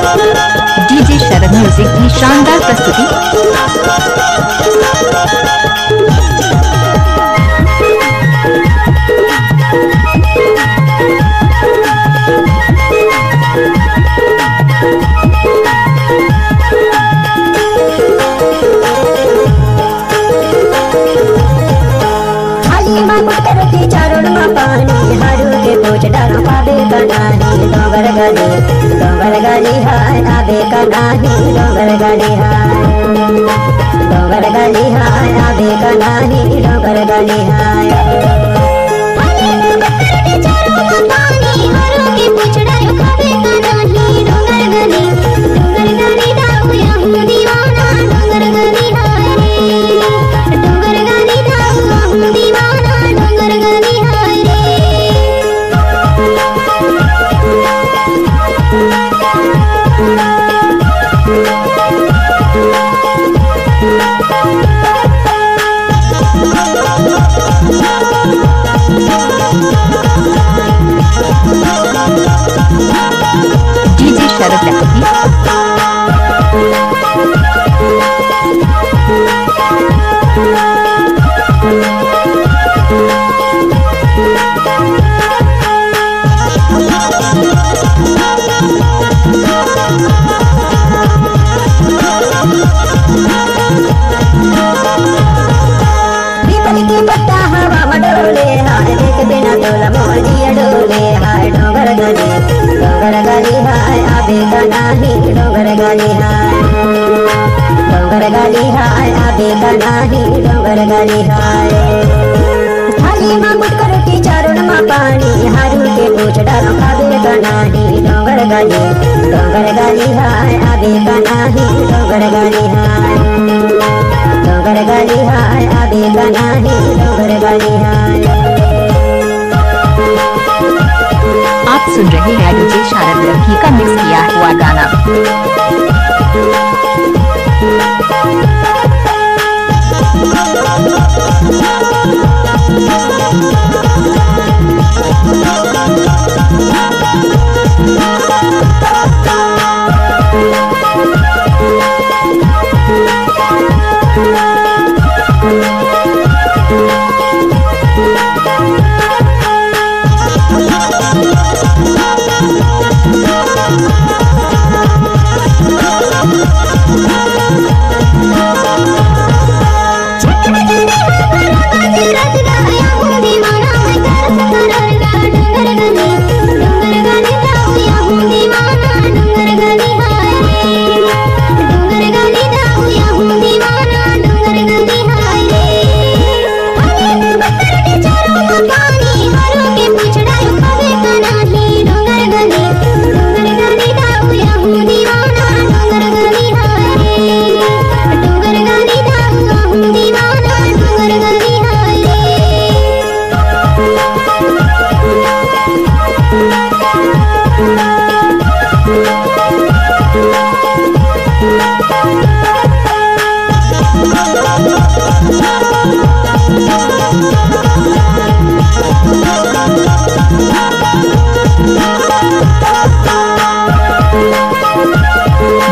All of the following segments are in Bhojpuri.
डीजे शरद म्यूजिक की शानदार प्रस्तुति। पानी हरू के पूछ डालो पाबे कनाही डोंगर गली हाय आबे कनाही डोंगर गली हाय आबे कनाही डोंगर गली हाय डीजे शरद लखी। पत्ता हवा मडोले हाय देख बिना तोला मोजी डोले हाय डोंगर गली हाय आबे कनाही डोंगर गली हाय आबे कनाही डोंगर गली हाय थाली में मुटक रोटी चारों में पानी हरू के पूछ डालो खाबे कनाही डोंगर गली हाय आबे कनाही डोंगर गली हाय आबे कनाही डोंगर गली हाय। आप सुन रहे हैं डीजे शरद लखी का मिक्स किया हुआ गाना।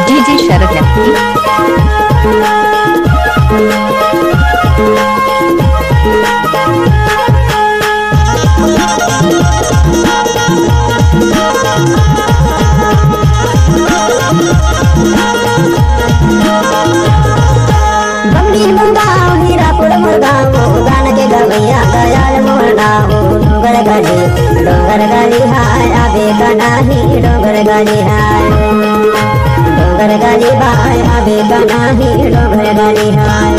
डीजे शरद लखी। डोंगर गली हाय आबे कनाही डोंगर गली हाय आबे कनाही डोंगर गली हाय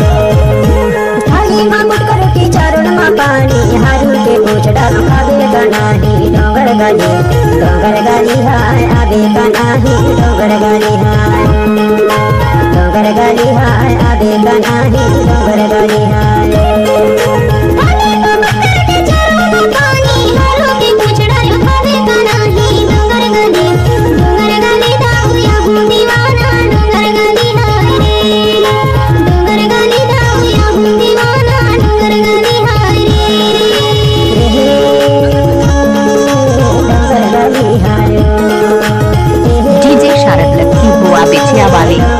थाली में मुटक रोटी चारों में पानी हरू के पूछ डालो खाबे कनाही डोंगर गली हाय आबे कनाही डोंगर गली हाय आबे कनाही डोंगर गली हाय। डोंगर गली हाय बिछिया वाली।